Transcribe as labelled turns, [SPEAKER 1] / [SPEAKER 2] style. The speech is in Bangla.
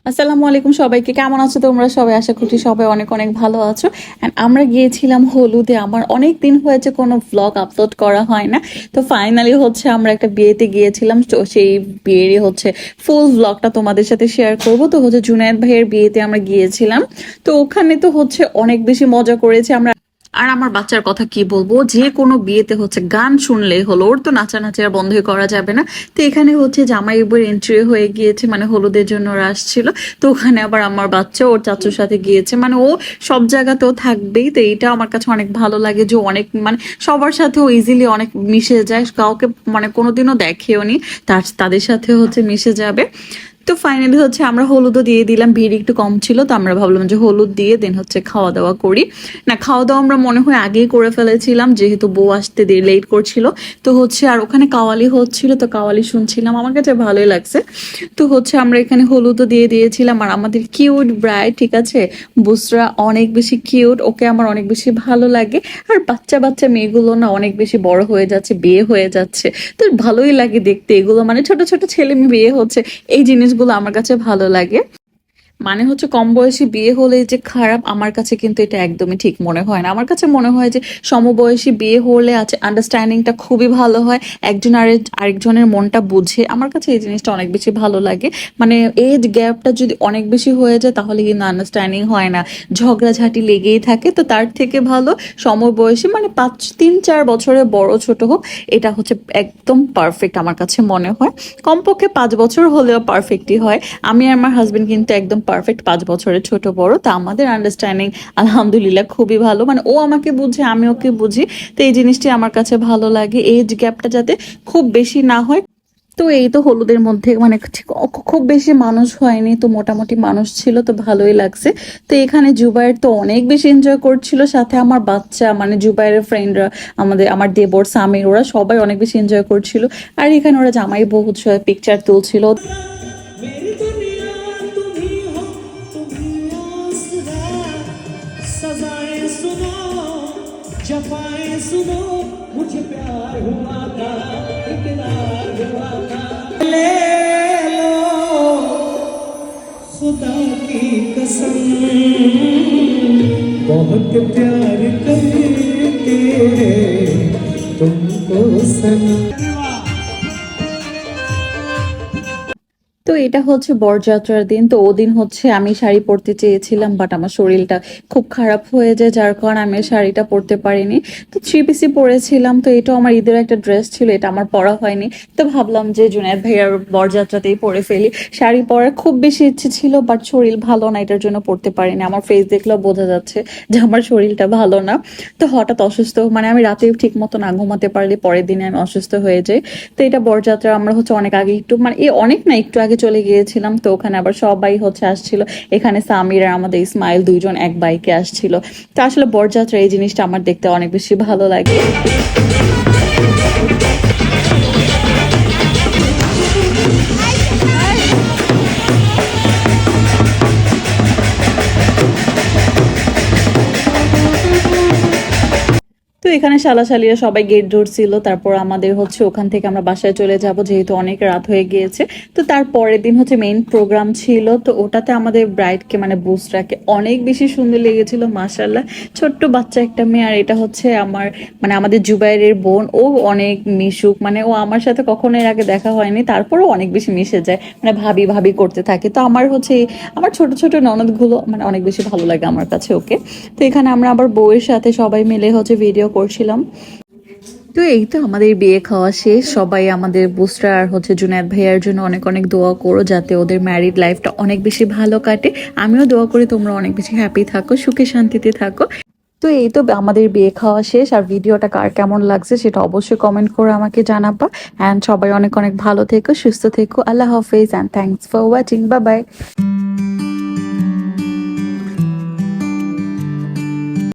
[SPEAKER 1] আসসালামু আলাইকুম সবাইকে, কেমন আছো তোমরা সবাই? আশা করছি সবাই অনেক অনেক ভালো আছো। অ্যান্ড আমরা গিয়েছিলাম হলুদে। আমার অনেক দিন হয়েছে কোনো ভ্লগ আপলোড করা হয় না। তো ফাইনালি হচ্ছে আমরা একটা বিয়েতে গিয়েছিলাম, তো সেই বিয়েরই হচ্ছে ফুল ভ্লগটা তোমাদের সাথে শেয়ার করব। তো হচ্ছে জুনায়েদ ভাইয়ের বিয়েতে আমরা গিয়েছিলাম। তো ওখানে তো হচ্ছে অনেক বেশি মজা করেছি আমরা। আর আমার বাচ্চার কথা কি বলবো, যে কোনো বিয়েতে হচ্ছে গান শুনলেই হলো, ওর তো নাচানাচি আর বন্ধই করা যাবে না। তো এখানে হচ্ছে জামাই বউয়ের এন্ট্রি হয়ে গিয়েছে, মানে হলুদের জন্য ওরা আসছিল। তো ওখানে আবার আমার বাচ্চা ওর চাচুর সাথে গিয়েছে, মানে ও সব জায়গাতেও থাকবেই। তো এইটা আমার কাছে অনেক ভালো লাগে যে অনেক মানে সবার সাথে ও ইজিলি অনেক মিশে যায়, কাউকে মানে কোনোদিনও দেখেও নি, তাদের সাথে হচ্ছে মিশে যাবে। তো ফাইনালি হচ্ছে আমরা হলুদও দিয়ে দিলাম, ভিড় একটু কম ছিল, তো আমরা ভাবলাম যে হলুদ দিয়ে দেন হচ্ছে খাওয়া দাওয়া করি। না, খাওয়া দাওয়া আমরা মনে হয় আগেই করে ফেলেছিলাম, যেহেতু বউ আসতে লেট করছিল। তো হচ্ছে আর ওখানে কাওয়ালি হচ্ছিল, তো কাওয়ালি শুনছিলাম, আমার কাছে ভালোই লাগছে। তো হচ্ছে আমরা এখানে হলুদও দিয়ে দিয়েছিলাম। আর আমাদের কিউট ব্রাইড, ঠিক আছে, বুসরা অনেক বেশি কিউট, ওকে আমার অনেক বেশি ভালো লাগে। আর বাচ্চা বাচ্চা মেয়েগুলো না অনেক বেশি বড় হয়ে যাচ্ছে, বিয়ে হয়ে যাচ্ছে, তো ভালোই লাগে দেখতে এগুলো, মানে ছোট ছোট ছেলে মেয়ে বিয়ে হচ্ছে, এই জিনিসগুলো আমার কাছে ভালো লাগে। মানে হচ্ছে কম বয়সী বিয়ে হলে যে খারাপ, আমার কাছে কিন্তু এটা একদমই ঠিক মনে হয় না। আমার কাছে মনে হয় যে সমবয়সী বিয়ে হলে আছে আন্ডারস্ট্যান্ডিংটা খুবই ভালো হয়, একজন আরেকজনের মনটা বুঝে। আমার কাছে এই জিনিসটা অনেক বেশি ভালো লাগে। মানে এজ গ্যাপটা যদি অনেক বেশি হয়ে যায় তাহলে কিন্তু আন্ডারস্ট্যান্ডিং হয় না, ঝগড়াঝাটি লেগেই থাকে। তো তার থেকে ভালো সমবয়সী, মানে 3-4 বছরের বড় ছোট হোক, এটা হচ্ছে একদম পারফেক্ট আমার কাছে মনে হয়। কমপক্ষে 5 বছর হলেও পারফেক্টই হয়। আমি আর আমার হাজবেন্ড কিন্তু একদম পারফেক্ট, 5 বছরের ছোট বড়। তো আমাদের আন্ডারস্ট্যান্ডিং আলহামদুলিল্লাহ খুবই ভালো, মানে ও আমাকে বুঝে আমি ওকে বুঝি। তো এই জিনিসটি আমার কাছে ভালো লাগে, এজ গ্যাপটা যাতে খুব বেশি না হয়। তো এই তো হলুদের মধ্যে মানে খুব বেশি মানুষ হয়নি, তো মোটামুটি মানুষ ছিল, তো ভালোই লাগছে। তো এখানে জুবাইর তো অনেক বেশি এনজয় করছিল, সাথে আমার বাচ্চা মানে জুবাইরের ফ্রেন্ডরা, আমার দেবর সামির, ওরা সবাই অনেক বেশি এনজয় করছিল। আর এখানে ওরা জামাই বহু পিকচার তুলছিল।
[SPEAKER 2] मेरी दुनिया तुम्ही हो, तुम्ही आसरा, सजाएं सुनो, जफाएं सुनो, मुझे प्यार हुआ था, इकरार हुआ था, ले लो खुदा की कसम, बहुत प्यार करते हैं तुमको सनम।
[SPEAKER 1] তো এটা হচ্ছে বরযাত্রার দিন। তো ওদিন হচ্ছে আমি শাড়ি পরতে চেয়েছিলাম, বাট আমার শরীরটা খুব খারাপ হয়ে যায়, যার কারণে আমি শাড়িটা পরতে পারিনি। তো 3 পিসি পরেছিলাম। তো এটাও আমার ঈদের একটা ড্রেস ছিল, এটা আমার পরা হয়নি। তো ভাবলাম যে জুনায়েদ ভাইয়ার বরযাত্রাতেই পরে ফেলি। শাড়ি পরার খুব বেশি ইচ্ছে ছিল, বাট শরীর ভালো না, এটার জন্য পরতে পারিনি। আমার ফেস দেখলেও বোঝা যাচ্ছে যে আমার শরীরটা ভালো না। তো হঠাৎ অসুস্থ, মানে আমি রাতে ঠিক মতো না ঘুমাতে পারলে পরের দিনে আমি অসুস্থ হয়ে যাই। তো এটা বরযাত্রা আমরা হচ্ছে অনেক আগে একটু মানে অনেক না একটু আগে চলে গিয়েছিলাম। তো ওখানে আবার সবাই হচ্ছে আসছিল, এখানে সামির আর আমাদের ইসমাইল দুইজন এক বাইকে আসছিল। তো আসলে বরযাত্রা এই জিনিসটা আমার দেখতে অনেক বেশি ভালো লাগে। তো এখানে শালাশালিরা সবাই গেট ধরছিল, তারপর আমাদের হচ্ছে ওখান থেকে আমরা বাসায় চলে যাব, যেহেতু অনেক রাত হয়ে গিয়েছে। তো তার পরের দিন হচ্ছে মেইন প্রোগ্রাম ছিল, তো ওটাতে আমাদের ব্রাইডকে মানে বুসরাকে অনেক বেশি সুন্দর লেগেছিল, মাশাআল্লাহ। ছোট্ট বাচ্চা একটা মেয়ে, আর এটা হচ্ছে আমার মানে আমাদের জুবাইরের বোন, ও অনেক মিশুক, মানে ও আমার সাথে কখনো এর আগে দেখা হয়নি, তারপরও অনেক বেশি মিশে যায়, মানে ভাবি ভাবি করতে থাকে। তো আমার হচ্ছে আমার ছোট ছোট ননদগুলো মানে অনেক বেশি ভালো লাগে আমার কাছে ওকে। তো এখানে আমরা আবার বউয়ের সাথে সবাই মিলে হচ্ছে ভিডিও করছিলাম। তো এই তো আমাদের বিয়ে খাওয়া শেষ, সবাই আমাদের বুসরা আর হচ্ছে জুনায়েদ ভাইয়ার জন্য অনেক অনেক দোয়া করো, যাতে ওদের ম্যারিড লাইফটা অনেক বেশি ভালো কাটে। আমিও দোয়া করি তোমরা অনেক বেশি হ্যাপি থাকো, সুখে শান্তিতে থাকো। তো এই তো আমাদের বিয়ে খাওয়া শেষ, আর ভিডিওটা কার কেমন লাগছে সেটা অবশ্যই কমেন্ট করে আমাকে জানাবা। অ্যান্ড সবাই অনেক অনেক ভালো থেকো, সুস্থ থেকো। আল্লাহ হাফেজ and thanks for watching, bye bye.